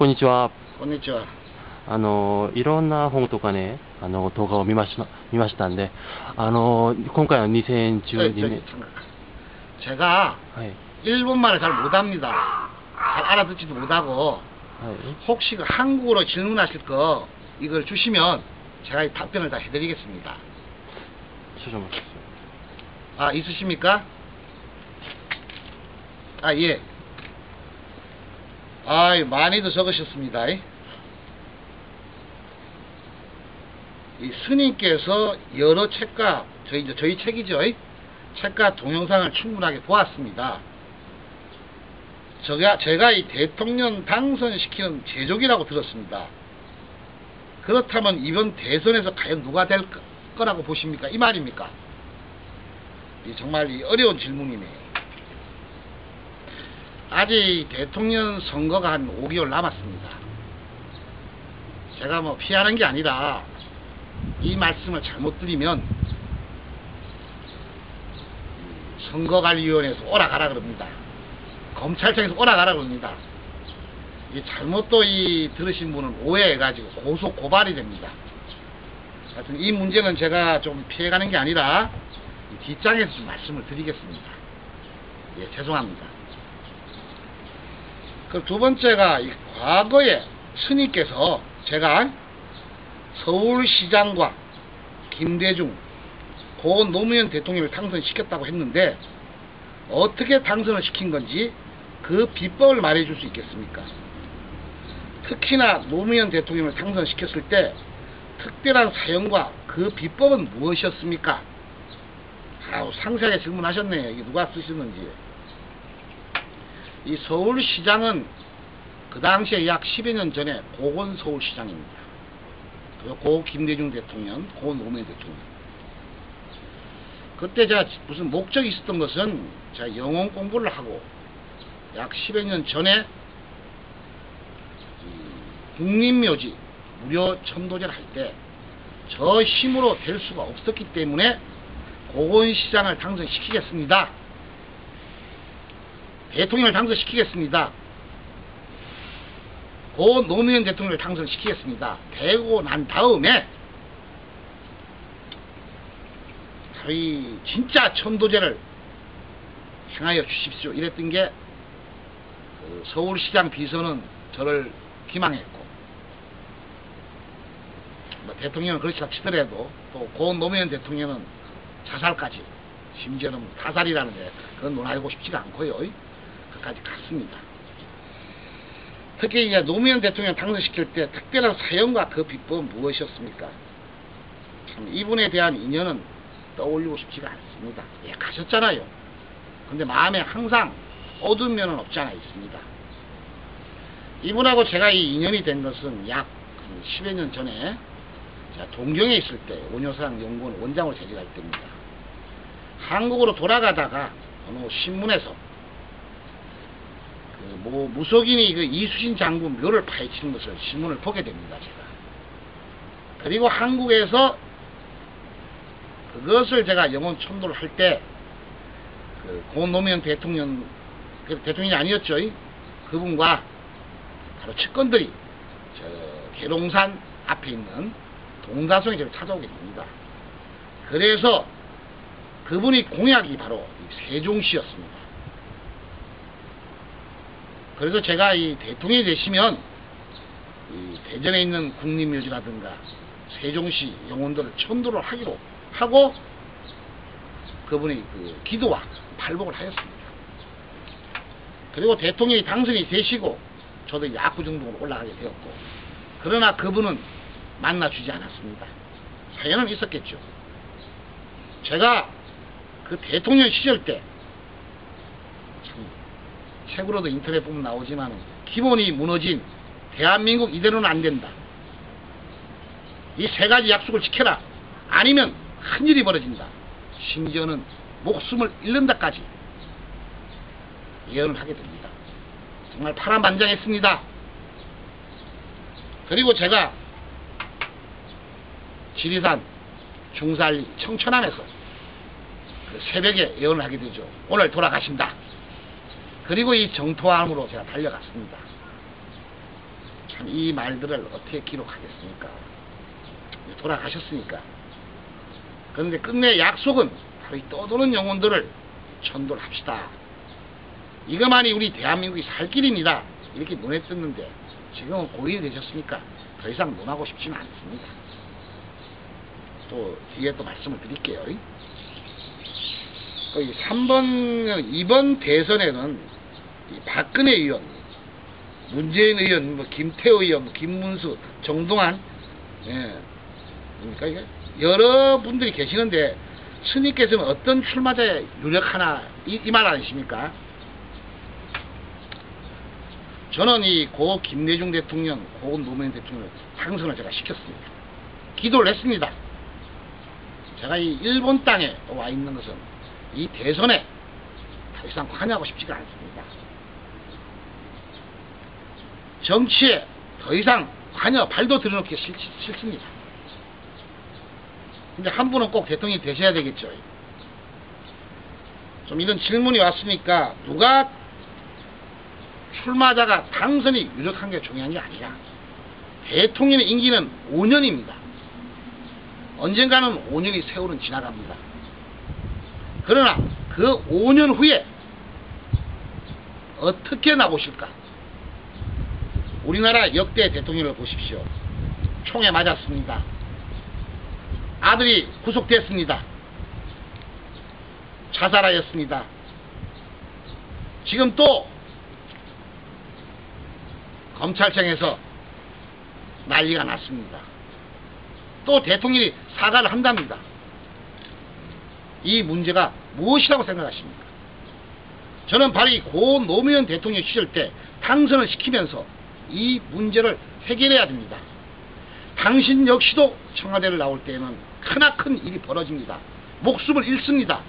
こんにちは。こんにちは。いろんな本とかね、動画を見ましたんで、今回の2012年。제가 네. 일본말을 잘 못합니다. 잘 알아듣지도 못하고, 네. 혹시 한국어로 질문하실 거 이걸 주시면 제가 이 답변을 다 해드리겠습니다. 아, 있으십니까? 아, 예. 아, 많이도 적으셨습니다. 이 스님께서 여러 책과 저희 책이죠. 책과 동영상을 충분하게 보았습니다. 제가 이 대통령 당선시키는 제적이라고 들었습니다. 그렇다면 이번 대선에서 과연 누가 될 거라고 보십니까? 이 말입니까? 정말 어려운 질문이네요. 아직 대통령 선거가 한 5개월 남았습니다. 제가 뭐 피하는 게 아니라 이 말씀을 잘못 드리면 선거관리위원회에서 오라 가라 그럽니다. 검찰청에서 오라 가라 그럽니다. 잘못 또 들으신 분은 오해해가지고 고소 고발이 됩니다. 하여튼 이 문제는 제가 좀 피해가는 게 아니라 뒷장에서 좀 말씀을 드리겠습니다. 예, 죄송합니다. 그 두 번째가 과거에 스님께서 제가 서울시장과 김대중 고 노무현 대통령을 당선시켰다고 했는데 어떻게 당선을 시킨 건지 그 비법을 말해줄 수 있겠습니까? 특히나 노무현 대통령을 당선시켰을 때 특별한 사연과 그 비법은 무엇이었습니까? 아우, 상세하게 질문하셨네요. 이게 누가 쓰셨는지. 이 서울시장은 그 당시에 약 10여 년 전에 고건 서울시장입니다. 고 김대중 대통령, 고 노무현 대통령. 그때 제가 무슨 목적이 있었던 것은 제가 영어 공부를 하고 약 10여 년 전에 국립묘지 무료 천도제를 할 때 저 힘으로 될 수가 없었기 때문에 고건시장을 당선시키겠습니다. 대통령을 당선시키겠습니다. 고 노무현 대통령을 당선시키겠습니다. 되고 난 다음에 저희 진짜 천도제를 행하여 주십시오. 이랬던 게 서울시장 비서는 저를 기망했고, 뭐 대통령은 그렇지 치더라도 또 고 노무현 대통령은 자살까지, 심지어는 타살이라는데 그건 논하고 싶지가 않고요. 그까지 갔습니다. 특히 이제 노무현 대통령 당선시킬 때 특별한 사연과 그 비법은 무엇이었습니까? 참 이분에 대한 인연은 떠올리고 싶지가 않습니다. 예, 가셨잖아요. 근데 마음에 항상 어두운 면은 없지 않아 있습니다. 이분하고 제가 이 인연이 된 것은 약 10여 년 전에 제가 동경에 있을 때 원효상 연구원 원장으로 재직할 때입니다. 한국으로 돌아가다가 어느 신문에서 무속인이 이수신 장군 묘를 파헤치는 것을 신문을 보게 됩니다. 제가. 그리고 한국에서 그것을 제가 영혼 천도를 할 때 고 노무현 대통령이 아니었죠. 그분과 바로 측근들이 저 계룡산 앞에 있는 동다성에 저를 찾아오게 됩니다. 그래서 그분이 공약이 바로 세종시였습니다. 그래서 제가 이 대통령이 되시면 이 대전에 있는 국립묘지라든가 세종시 영혼들을 천도를 하기로 하고 그분이 기도와 발복을 하였습니다. 그리고 대통령이 당선이 되시고 저도 야구중동으로 올라가게 되었고, 그러나 그분은 만나주지 않았습니다. 사연은 있었겠죠. 제가 그 대통령 시절 때 책으로도 인터넷 보면 나오지만 기본이 무너진 대한민국 이대로는 안 된다. 이 세 가지 약속을 지켜라. 아니면 큰일이 벌어진다. 심지어는 목숨을 잃는다까지 예언을 하게 됩니다. 정말 파란만장했습니다. 그리고 제가 지리산, 중산리, 청천안에서 그 새벽에 예언을 하게 되죠. 오늘 돌아가신다. 그리고 이 정토암으로 제가 달려갔습니다. 참 이 말들을 어떻게 기록하겠습니까? 돌아가셨으니까. 그런데 끝내 약속은 바로 이 떠도는 영혼들을 전도를 합시다. 이것만이 우리 대한민국이 살 길입니다. 이렇게 눈에 띄는데 지금은 고인이 되셨으니까 더 이상 논하고 싶지는 않습니다. 또 뒤에 또 말씀을 드릴게요. 이 3번, 이번 대선에는 이 박근혜 의원, 문재인 의원, 뭐 김태호 의원, 뭐 김문수, 정동환, 예, 그러니까 이게 여러 분들이 계시는데 스님께서는 어떤 출마자에 유력하나 이 말 아니십니까? 저는 이 고 김대중 대통령, 고 노무현 대통령 당선을 제가 시켰습니다. 기도를 했습니다. 제가 이 일본 땅에 와 있는 것은 이 대선에 더 이상 관여하고 싶지가 않습니다. 정치에 더 이상 관여 발도 들여놓기 싫습니다. 근데 한 분은 꼭 대통령이 되셔야 되겠죠. 좀 이런 질문이 왔으니까 누가 출마자가 당선이 유력한 게 중요한 게 아니라 대통령의 임기는 5년입니다. 언젠가는 5년이 세월은 지나갑니다. 그러나 그 5년 후에 어떻게 나오실까? 우리나라 역대 대통령을 보십시오. 총에 맞았습니다. 아들이 구속됐습니다. 자살하였습니다. 지금 또 검찰청에서 난리가 났습니다. 또 대통령이 사과를 한답니다. 이 문제가 무엇이라고 생각하십니까? 저는 바로 이 고 노무현 대통령 시절 때 당선을 시키면서 이 문제를 해결해야 됩니다. 당신 역시도 청와대를 나올 때에는 크나큰 일이 벌어집니다. 목숨을 잃습니다.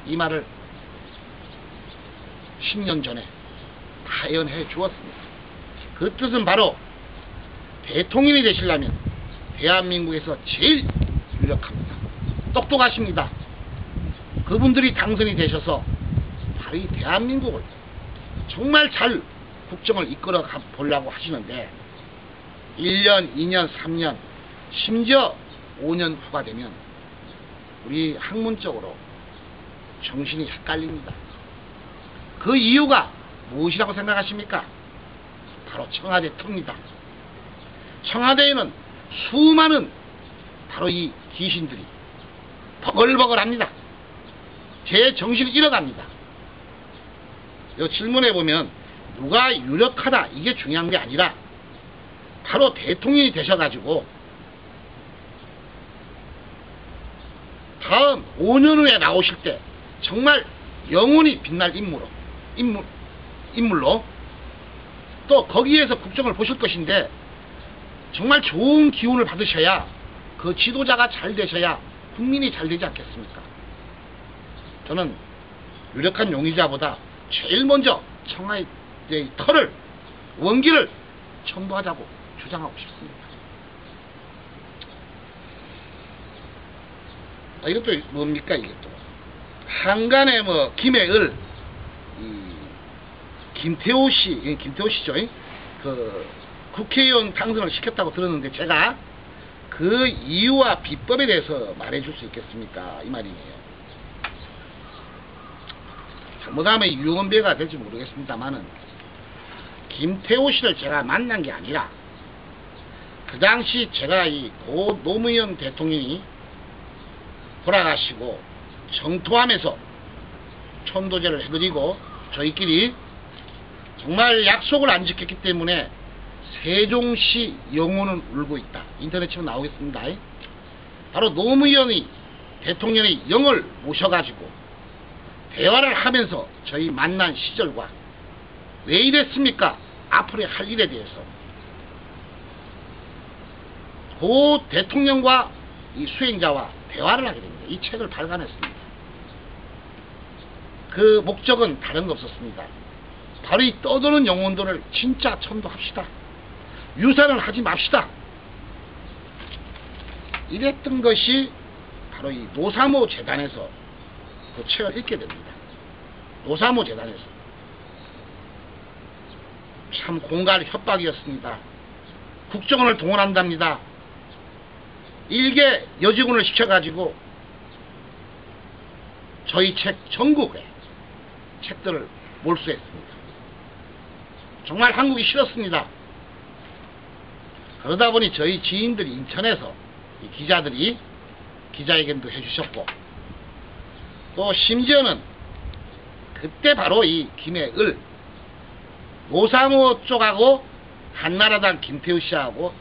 이 말을 10년 전에 다 예언해 주었습니다. 그 뜻은 바로 대통령이 되시려면 대한민국에서 제일 유력합니다. 똑똑하십니다. 그분들이 당선이 되셔서 바로 이 대한민국을 정말 잘 국정을 이끌어 보려고 하시는데 1년, 2년, 3년, 심지어 5년 후가 되면 우리 학문적으로 정신이 헷갈립니다. 그 이유가 무엇이라고 생각하십니까? 바로 청와대 틈입니다. 청와대에는 수많은 바로 이 귀신들이 버글버글합니다. 제 정신을 잃어갑니다. 이 질문에 보면 누가 유력하다 이게 중요한 게 아니라 바로 대통령이 되셔가지고 다음 5년 후에 나오실 때 정말 영원히 빛날 인물로 또 거기에서 국정을 보실 것인데 정말 좋은 기운을 받으셔야 그 지도자가 잘 되셔야 국민이 잘 되지 않겠습니까? 저는 유력한 용의자보다 제일 먼저 청와대의 털을 원기를 첨부하자고 주장하고 싶습니다. 이것도 뭡니까? 이것도 한간에 뭐 김해을 김태호 씨죠. 그 국회의원 당선을 시켰다고 들었는데 제가 그 이유와 비법에 대해서 말해줄 수 있겠습니까? 이 말이에요. 잘못하면 유언배가 될지 모르겠습니다만은 김태호 씨를 제가 만난 게 아니라 그 당시 제가 이 고 노무현 대통령이 돌아가시고 정토하면서 천도제를 해드리고 저희끼리 정말 약속을 안 지켰기 때문에 세종시 영혼은 울고 있다. 인터넷 치면 나오겠습니다. 바로 노무현이 대통령의 영을 모셔가지고 대화를 하면서 저희 만난 시절과 왜 이랬습니까? 앞으로 할 일에 대해서 고 대통령과 이 수행자와 대화를 하게 됩니다. 이 책을 발간했습니다. 그 목적은 다른 거 없었습니다. 바로 이 떠도는 영혼들을 진짜 천도합시다. 유산을 하지 맙시다. 이랬던 것이 바로 이 노사모 재단에서 그 책을 읽게 됩니다. 노사모 재단에서 참 공갈 협박이었습니다. 국정원을 동원한답니다. 일개 여직원을 시켜가지고 저희 책 전국에 책들을 몰수했습니다. 정말 한국이 싫었습니다. 그러다 보니 저희 지인들이 인천에서 이 기자들이 기자회견도 해주셨고, 또 심지어는 그때 바로 이 김해을 노상호 쪽하고 한나라당 김태우 씨하고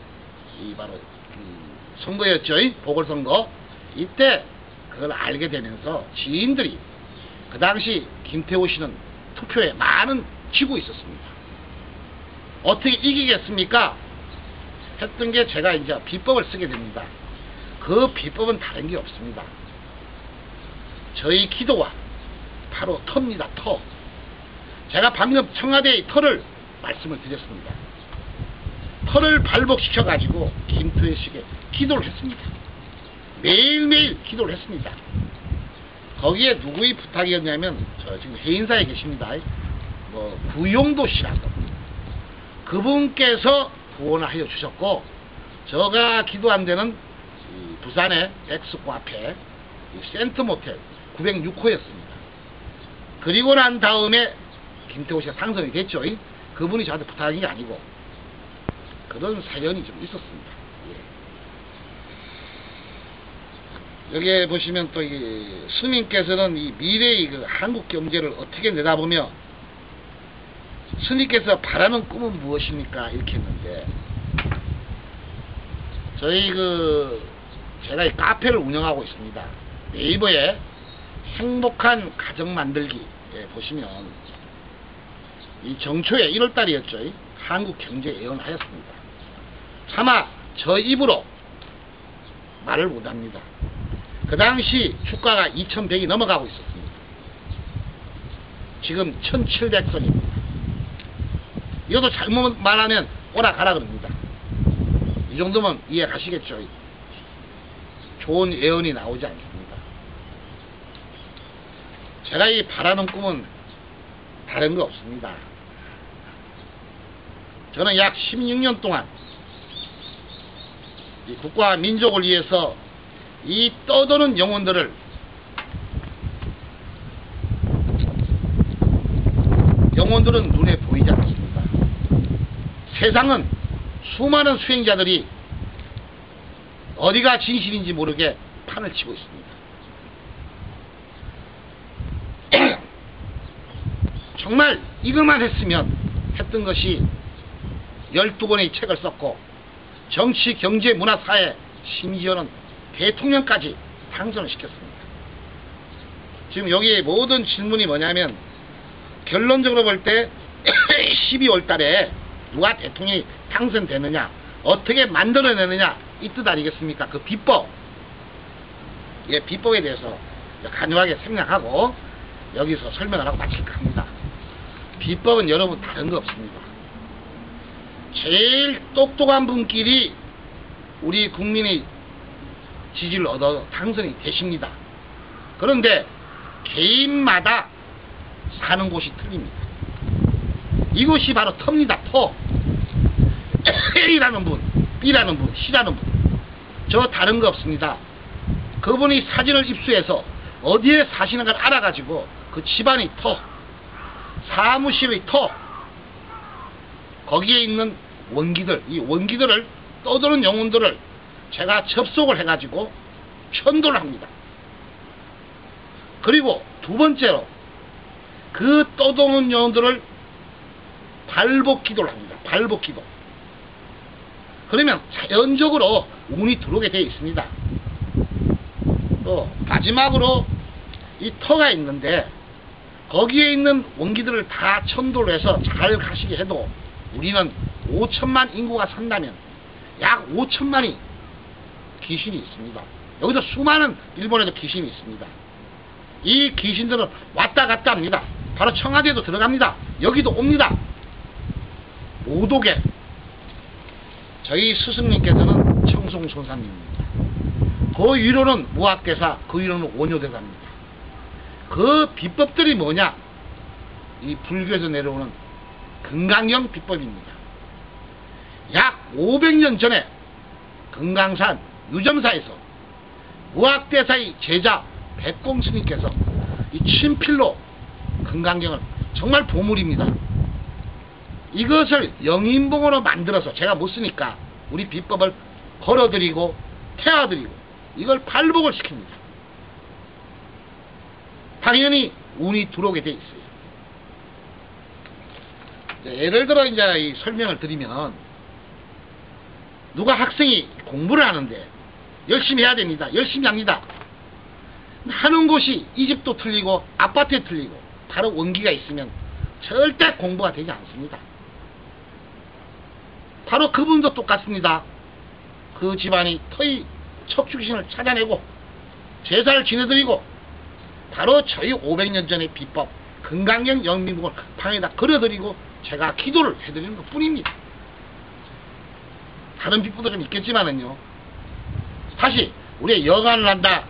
이 바로 선거였죠. 보궐선거. 이때 그걸 알게 되면서 지인들이 그 당시 김태우 씨는 투표에 많은 지고 있었습니다. 어떻게 이기겠습니까? 했던 게 제가 이제 비법을 쓰게 됩니다. 그 비법은 다른 게 없습니다. 저희 기도와 바로 터입니다. 터. 제가 방금 청와대의 터를 말씀을 드렸습니다. 터를 발복시켜 가지고 김태우 씨에게 기도를 했습니다. 매일매일 기도를 했습니다. 거기에 누구의 부탁이었냐면 저 지금 해인사에 계십니다. 구용도 씨라고 그분께서 후원을 하여 주셨고, 제가 기도한 데는 부산의 엑스코 앞에 센트모텔 906호였습니다. 그리고 난 다음에 김태우 씨가 당선이 됐죠. 그분이 저한테 부탁한 게 아니고 그런 사연이 좀 있었습니다. 예. 여기에 보시면 또 스님께서는 이 미래의 그 한국 경제를 어떻게 내다보며 스님께서 바라는 꿈은 무엇입니까? 이렇게 했는데, 저희 제가 이 카페를 운영하고 있습니다. 네이버에 행복한 가정 만들기 보시면 이 정초에 1월달이었죠. 한국 경제 예언을 하였습니다. 차마 저 입으로 말을 못합니다. 그 당시 주가가 2100이 넘어가고 있었습니다. 지금 1700선입니다. 이것도 잘못 말하면 오라가라 그럽니다. 이 정도면 이해 가시겠죠. 좋은 예언이 나오지 않습니다. 제가 이 바라는 꿈은 다른 거 없습니다. 저는 약 16년 동안 이 국가와 민족을 위해서 이 떠도는 영혼들을 눈에 보이지 않습니다. 세상은 수많은 수행자들이 어디가 진실인지 모르게 판을 치고 있습니다. 정말 이것만 했으면 했던 것이 12권의 책을 썼고, 정치, 경제, 문화, 사회, 심지어는 대통령까지 당선을 시켰습니다. 지금 여기 모든 질문이 뭐냐면, 결론적으로 볼 때 12월 달에 누가 대통령이 당선되느냐, 어떻게 만들어내느냐, 이 뜻 아니겠습니까? 그 비법, 비법에 대해서 간략하게 생략하고 여기서 설명을 하고 마칠까 합니다. 비법은 여러분 다른 거 없습니다. 제일 똑똑한 분끼리 우리 국민의 지지를 얻어 당선이 되십니다. 그런데 개인마다 사는 곳이 틀립니다. 이것이 바로 터입니다. 터. A라는 분, B라는 분, C라는 분, 저 다른 거 없습니다. 그분이 사진을 입수해서 어디에 사시는 걸 알아가지고 그 집안의 터, 사무실의 터, 거기에 있는 원기들, 이 원기들을 떠도는 영혼들을 제가 접속을 해가지고 편도를 합니다. 그리고 두 번째로 그 떠도는 영혼들을 발복기도를 합니다. 발복기도. 그러면 자연적으로 운이 들어오게 되어 있습니다. 또 마지막으로 이 터가 있는데 거기에 있는 원기들을 다 천도를 해서 잘 가시게 해도 우리는 5천만 인구가 산다면 약 5천만이 귀신이 있습니다. 여기도 수많은 일본에도 귀신이 있습니다. 이 귀신들은 왔다 갔다 합니다. 바로 청와대도 들어갑니다. 여기도 옵니다. 못 오게. 저희 스승님께서는 청송선사님입니다. 그 위로는 무학대사, 그 위로는 원효대사입니다. 그 비법들이 뭐냐? 이 불교에서 내려오는 금강경 비법입니다. 약 500년 전에 금강산 유점사에서 무학대사의 제자 백공스님께서 이 친필로 금강경을, 정말 보물입니다. 이것을 영인봉으로 만들어서 제가 못 쓰니까 우리 비법을 걸어드리고 태워드리고 이걸 발복을 시킵니다. 당연히 운이 들어오게 돼 있어요. 예를 들어 이제 이 설명을 드리면, 누가 학생이 공부를 하는데 열심히 해야 됩니다. 열심히 합니다. 하는 곳이 이 집도 틀리고 아파트에 틀리고 바로 원기가 있으면 절대 공부가 되지 않습니다. 바로 그분도 똑같습니다. 그 집안이 터의 척추귀신을 찾아내고 제사를 지내드리고 바로 저희 500년 전의 비법 금강경 영민국을 방에다 걸어드리고 제가 기도를 해드리는 것 뿐입니다. 다른 비법도 좀 있겠지만은요, 다시 우리가 여관을 한다,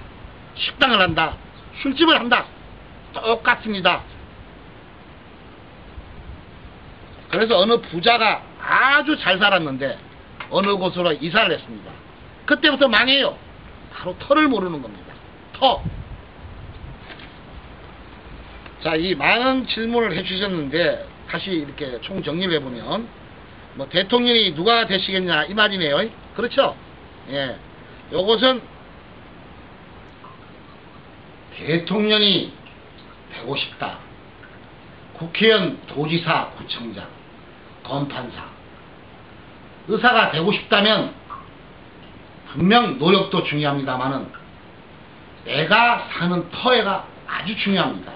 식당을 한다, 술집을 한다, 똑같습니다. 그래서 어느 부자가 아주 잘 살았는데 어느 곳으로 이사를 했습니다. 그때부터 망해요. 바로 터를 모르는 겁니다. 터. 자, 이 많은 질문을 해주셨는데 다시 이렇게 총정리를 해보면, 뭐 대통령이 누가 되시겠냐 이 말이네요. 그렇죠? 예. 요것은 대통령이 되고 싶다, 국회의원, 도지사, 구청장, 검판사, 의사가 되고 싶다면 분명 노력도 중요합니다만은 내가 사는 터에가 아주 중요합니다.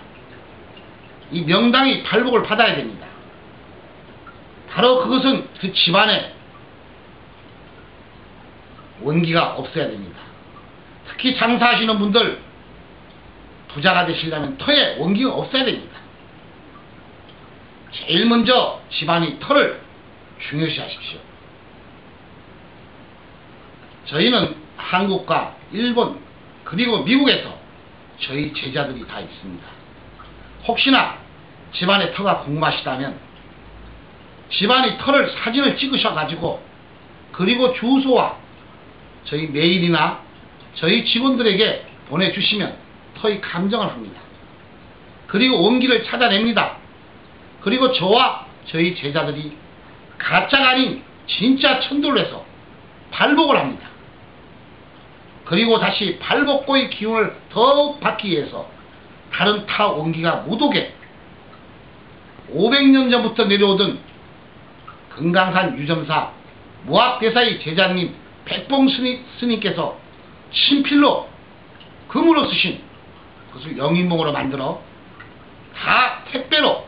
이 명당이 발복을 받아야 됩니다. 바로 그것은 그 집안에 원기가 없어야 됩니다. 특히 장사하시는 분들, 부자가 되시려면 터에 원기가 없어야 됩니다. 제일 먼저 집안의 터를 중요시 하십시오. 저희는 한국과 일본 그리고 미국에서 저희 제자들이 다 있습니다. 혹시나 집안의 터가 궁금하시다면 집안의 터를 사진을 찍으셔 가지고 그리고 주소와 저희 메일이나 저희 직원들에게 보내주시면 터의 감정을 합니다. 그리고 원기를 찾아냅니다. 그리고 저와 저희 제자들이 가짜가 아닌 진짜 천도를 해서 발복을 합니다. 그리고 다시 발복고의 기운을 더욱 받기 위해서 다른 타 원기가 못 오게 500년 전부터 내려오던 금강산 유점사 무학대사의 제자님 백봉 스님께서 친필로 금으로 쓰신 그것을 영인봉으로 만들어 다 택배로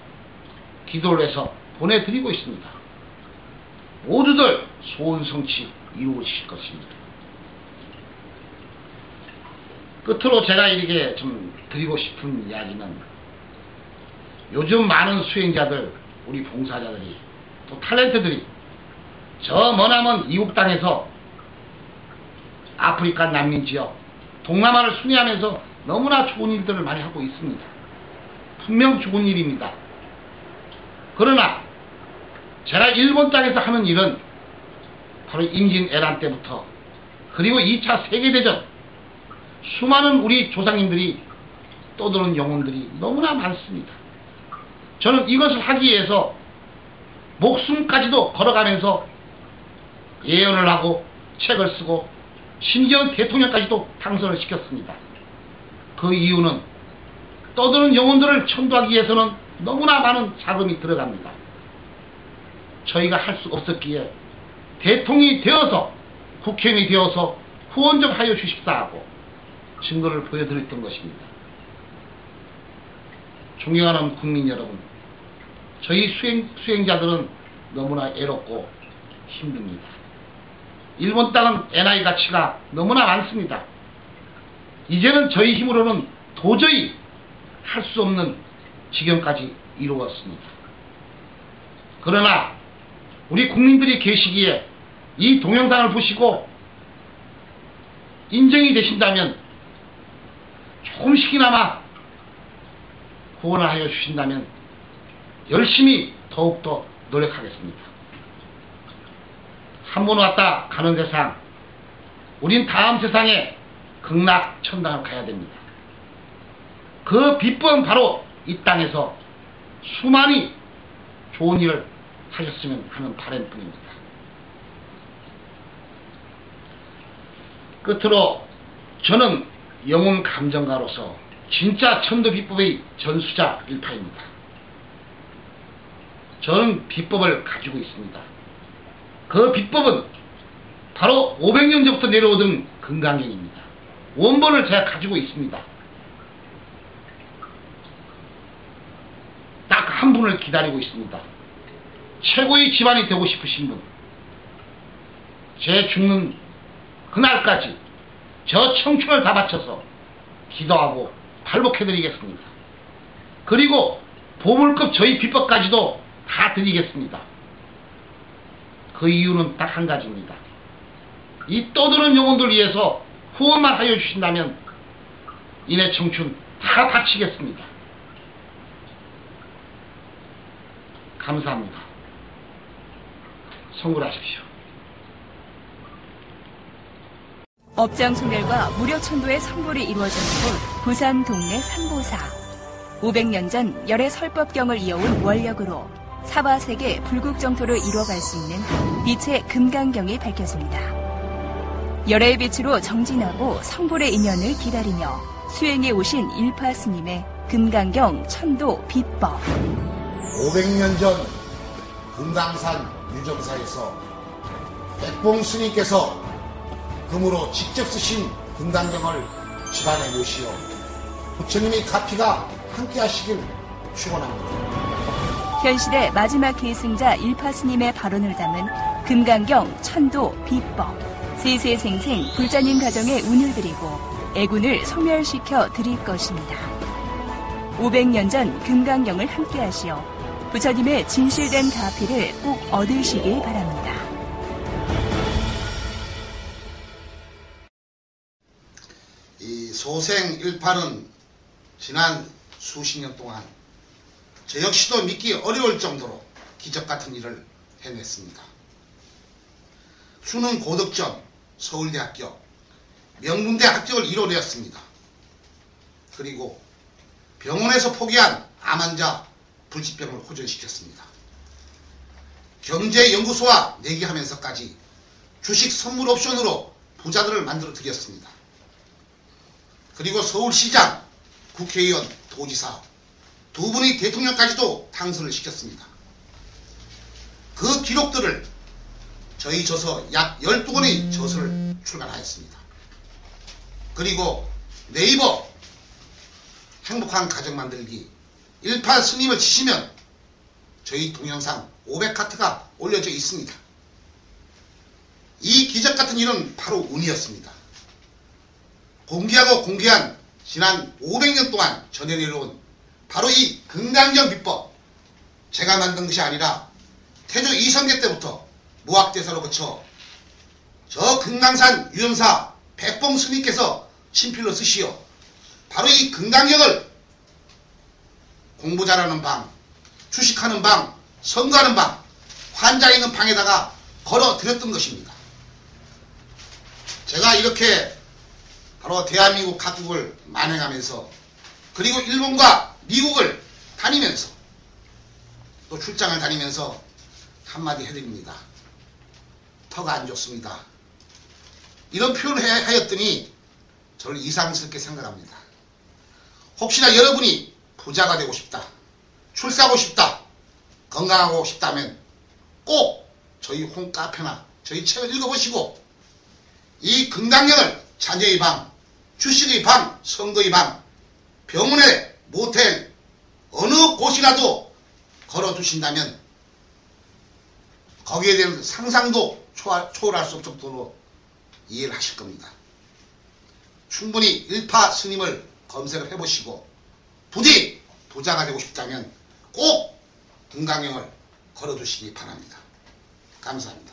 기도를 해서 보내드리고 있습니다. 모두들 소원 성취 이루어지실 것입니다. 끝으로 제가 이렇게 좀 드리고 싶은 이야기는, 요즘 많은 수행자들, 우리 봉사자들이 또 탤런트들이 저 머나먼 이국 땅에서 아프리카 난민 지역, 동남아를 순회하면서 너무나 좋은 일들을 많이 하고 있습니다. 분명 좋은 일입니다. 그러나 제가 일본 땅에서 하는 일은 바로 임진왜란 때부터 그리고 2차 세계대전 수많은 우리 조상님들이 떠도는 영혼들이 너무나 많습니다. 저는 이것을 하기 위해서 목숨까지도 걸어가면서 예언을 하고 책을 쓰고 심지어 대통령까지도 당선을 시켰습니다. 그 이유는 떠도는 영혼들을 천도하기 위해서는 너무나 많은 자금이 들어갑니다. 저희가 할 수 없었기에 대통령이 되어서 국회의원이 되어서 후원 좀 하여 주십사 하고 증거를 보여드렸던 것입니다. 존경하는 국민 여러분, 저희 수행자들은 너무나 애롭고 힘듭니다. 일본 땅은 NI 가치가 너무나 많습니다. 이제는 저희 힘으로는 도저히 할 수 없는 지경까지 이루었습니다. 그러나 우리 국민들이 계시기에 이 동영상을 보시고 인정이 되신다면, 조금씩이나마 후원을 하여 주신다면 열심히 더욱더 노력하겠습니다. 한 번 왔다 가는 세상, 우린 다음 세상에 극락천당을 가야 됩니다. 그 비법은 바로 이 땅에서 수많이 좋은 일을 하셨으면 하는 바람뿐입니다. 끝으로 저는 영혼 감정가로서 진짜 천도 비법의 전수자 일파입니다. 저는 비법을 가지고 있습니다. 그 비법은 바로 500년 전부터 내려오던 금강경입니다. 원본을 제가 가지고 있습니다. 딱 한 분을 기다리고 있습니다. 최고의 집안이 되고 싶으신 분, 제 죽는 그날까지 저 청춘을 다 바쳐서 기도하고 발복해드리겠습니다. 그리고 보물급 저희 비법까지도 다 드리겠습니다. 그 이유는 딱 한 가지입니다. 이 떠드는 영혼들 위해서 후원만 하여 주신다면 이내 청춘 다 바치겠습니다. 감사합니다. 성불하십시오. 업장 소멸과 무료 천도의 선불이 이루어지는 곳 부산 동네 삼보사. 500년 전 열의 설법경을 이어온 원력으로 사바세계 불국정토를 이루어갈 수 있는 빛의 금강경이 밝혀집니다. 열의 빛으로 정진하고 성불의 인연을 기다리며 수행해 오신 일파 스님의 금강경 천도 비법. 500년 전 금강산 유정사에서 백봉 스님께서 금으로 직접 쓰신 금강경을 집안에 모시어 부처님의 가피가 함께 하시길 축원합니다. 현실의 마지막 계승자 일파 스님의 발언을 담은 금강경 천도 비법. 세세생생 불자님 가정에 운을 드리고 애군을 소멸시켜 드릴 것입니다. 500년 전 금강경을 함께 하시어 부처님의 진실된 가피를 꼭 얻으시길 바랍니다. 이 소생 일파는 지난 수십 년 동안 저 역시도 믿기 어려울 정도로 기적 같은 일을 해냈습니다. 수능 고득점 서울대 합격, 명문대 합격을 이뤄내었습니다. 그리고 병원에서 포기한 암 환자 불치병을 호전시켰습니다. 경제연구소와 내기하면서까지 주식 선물 옵션으로 부자들을 만들어 드렸습니다. 그리고 서울시장, 국회의원, 도지사 두 분의 대통령까지도 당선을 시켰습니다. 그 기록들을 저희 저서 약 12권의 저서를 출간하였습니다. 그리고 네이버 행복한 가정 만들기 일파 스님을 치시면 저희 동영상 500카트가 올려져 있습니다. 이 기적 같은 일은 바로 운이었습니다. 공개하고 공개한 지난 500년 동안 전해 내려온 바로 이 금강경 비법, 제가 만든 것이 아니라 태조 이성계 때부터 무학대사로 거쳐 저 금강산 유영사 백봉 스님께서 친필로 쓰시어 바로 이 금강경을 공부 잘하는 방, 주식하는 방, 선거하는 방, 환자 있는 방에다가 걸어드렸던 것입니다. 제가 이렇게 바로 대한민국 각국을 만행하면서 그리고 일본과 미국을 다니면서 또 출장을 다니면서 한마디 해드립니다. 터가 안 좋습니다. 이런 표현을 하였더니 저를 이상스럽게 생각합니다. 혹시나 여러분이 부자가 되고 싶다, 출세하고 싶다, 건강하고 싶다면 꼭 저희 홈카페나 저희 책을 읽어보시고 이 금강경을 자녀의 방, 주식의 방, 선거의 방, 병원에 모텔 어느 곳이라도 걸어두신다면 거기에 대한 상상도 초월할 수 없을 정도로 이해를 하실 겁니다. 충분히 일파 스님을 검색을 해보시고 부디 부자가 되고 싶다면 꼭 금강경을 걸어두시기 바랍니다. 감사합니다.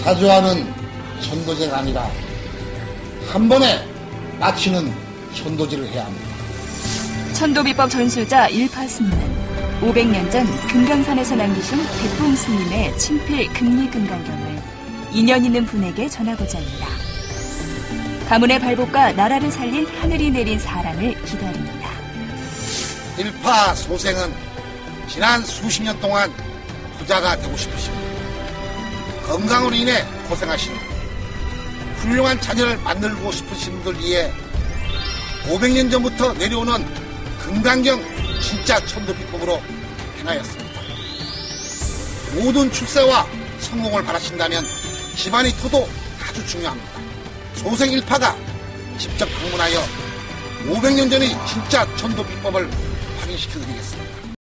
자주 하는 천도제가 아니라 한 번에 마치는 천도제를 해야 합니다. 천도비법 전수자 일파 스님은 500년 전 금강산에서 남기신 백봉 스님의 친필 금리금강경을 인연 있는 분에게 전하고자 합니다. 가문의 발복과 나라를 살린 하늘이 내린 사랑을 기다립니다. 일파 소생은 지난 수십 년 동안 부자가 되고 싶으시고 건강으로 인해 고생하시는 훌륭한 자녀를 만들고 싶으신 분들 위해 500년 전부터 내려오는 금강경 진짜 천도 비법으로 행하였습니다. 모든 출세와 성공을 바라신다면 집안의 토도 아주 중요합니다. 소생 일파가 직접 방문하여 500년 전의 진짜 천도 비법을 확인시켜드리겠습니다.